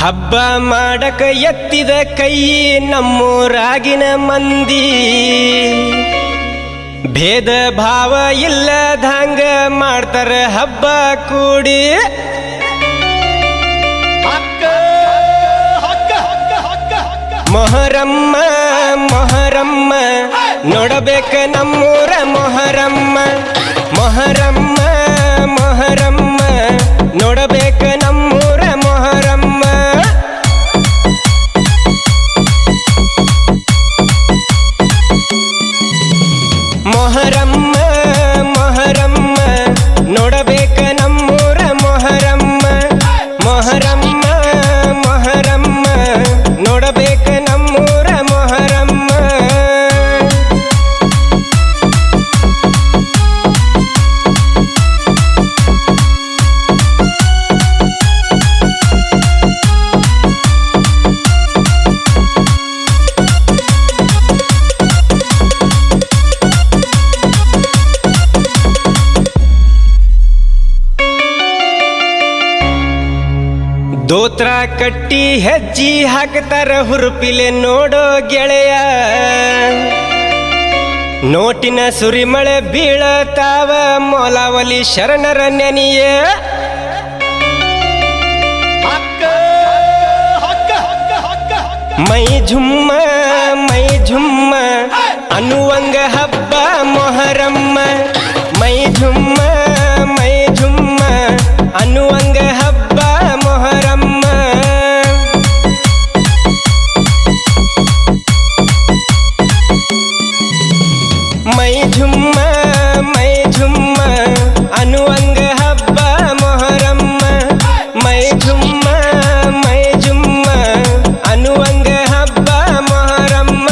ಹಬ್ಬ ಮಾಡಕ ಎತ್ತಿದ ಕೈ ನಮ್ಮೂರಾಗಿನ ಮಂದಿ ಭೇದ ಭಾವ ಇಲ್ಲದಂಗ ಮಾಡ್ತಾರ ಹಬ್ಬ ಕೂಡಿ ಮೊಹರಮ್ಮ ಮೊಹರಮ್ಮ ನೋಡಬೇಕ ನಮ್ಮೂರ ಮೊಹರಮ್ಮ ಮೊಹರಮ್ಮ ಮೊಹರಮ್ಮ ನೋಡಬೇಕ ನಮ್ಮೂರ ಮೊಹರಮ್ಮ ಮೊಹರಮ್ಮ ಮೊಹರಮ್ಮ ನೋಡಬೇಕ ನಮ್ಮೂರ ಮೊಹರಮ್ಮ ಮೊಹರಮ್ಮ ಮೊಹರಮ್ಮ ನೋಡಬೇಕ ನಮ್ಮೂರ ಮೊಹರಮ್ಮ ದೋತ್ರ ಕಟ್ಟಿ ಹೆಜ್ಜಿ ಹಾಕ್ತಾರ ಹುರುಪಿಲೆ ನೋಡೋ ಗೆಳೆಯ ನೋಟಿನ ಸುರಿಮಳೆ ಬೀಳತಾವ ಮೊಲವಲಿ ಶರಣರ ನೆನೆಯ ಮೈ ಝುಮ್ಮ ಅನ್ನುವಂಗ ಹಬ್ಬ ಮೊಹರಮ್ಮ ಮೈ ಝುಮ್ಮ ಅನ್ನುವಂಗ ಹಬ್ಬ ಮೊಹರಮ್ಮ ಮೈ ಝುಮ್ಮ ಅನ್ನುವಂಗ ಹಬ್ಬ ಮೊಹರಮ್ಮ ಮೈ ಝುಮ್ಮ ಅನ್ನುವಂಗ ಹಬ್ಬ ಮೊಹರಮ್ಮ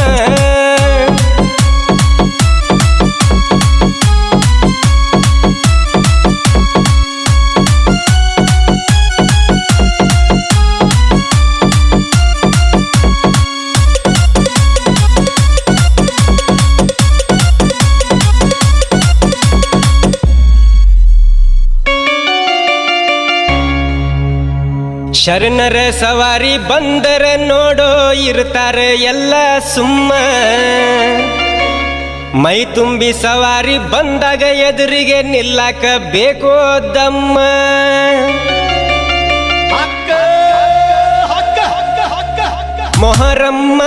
ಶರಣರ ಸವಾರಿ ಬಂದರ ನೋಡೋ ಇರ್ತಾರೆ ಎಲ್ಲ ಸುಮ್ಮ ಮೈ ತುಂಬಿ ಸವಾರಿ ಬಂದಾಗ ಎದುರಿಗೆ ನಿಲ್ಲಕ ಬೇಕೋ ದಮ್ಮ ಮೊಹರಮ್ಮ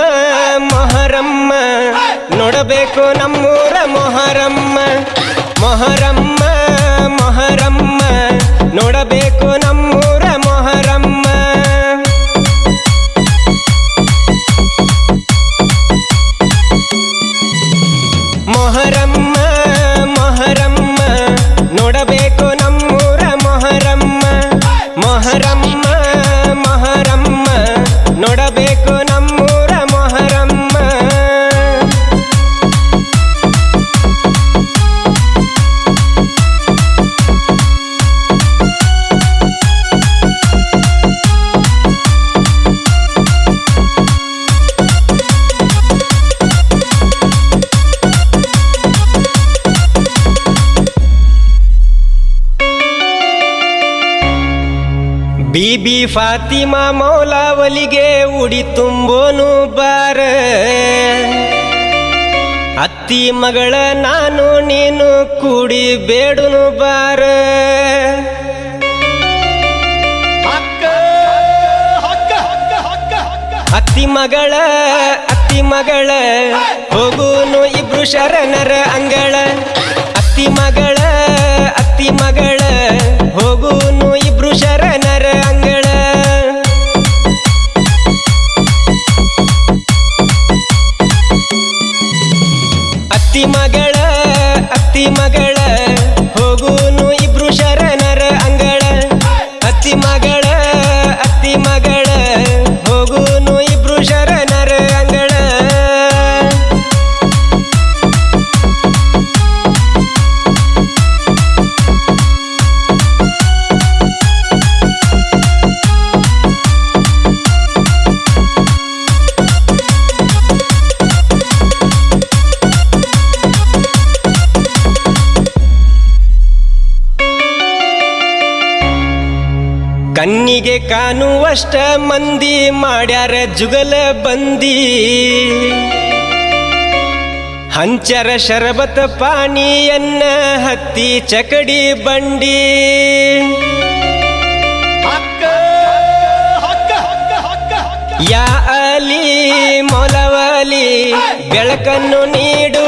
ಮೊಹರಮ್ಮ ನೋಡಬೇಕು ನಮ್ಮೂರ ಮೊಹರಮ್ಮ ಮೊಹರಮ್ಮ ಮೊಹರಮ್ಮ ನೋಡಬೇಕು ನಮ್ಮೂರ ಮೊಹರಮ್ಮ ಮೊಹರಮ್ಮ ಮೊಹರಮ್ಮ ನೋಡಬೇಕು ನಮ್ಮೂರ ಮೊಹರಮ್ಮ ಮೊಹರಮ್ಮ ಮೊಹರಮ್ಮ ನೋಡಬೇಕು ನಮ್ಮೂರ ಮೊಹರಮ್ಮ ಬೀಬಿ ಫಾತಿಮಾ ಮೌಲಾವಲಿಗೆ ಉಡಿ ತುಂಬೋನು ಬಾರ ಅತ್ತಿ ಮಗಳ ನಾನು ನೀನು ಕೂಡಿ ಬೇಡುನು ಬಾರ ಅತ್ತಿ ಮಗಳ ಹೋಗುನು ಇಬ್ರು ಶರಣರ ಅಂಗಳ ಅತ್ತಿ ಮಗಳ ಹೋಗುನು ಇಬ್ರು ಶರಣರ ಅಂಗಳ ಅತ್ತಿ ಮಗಳ ಹೋಗುನು ಇಬ್ರು ಶರಣರ ಅಂಗಳ ಅತ್ತಿ ಮಗಳ ಹೋಗುನು ಇಬ್ರು ಶರಣರ ಅಂಗಳ ಕಣ್ಣಿಗೆ ಕಾಣುವಷ್ಟ ಮಂದಿ ಮಾಡ್ಯಾರ ಜುಗಲ ಬಂದಿ ಹಂಚರ ಶರಬತ ಪಾನಿಯನ್ನ ಹತ್ತಿ ಚಕಡಿ ಬಂಡಿ ಯಾ ಅಲಿ ಮೊಲವಲಿ ಬೆಳಕನ್ನು ನೀಡು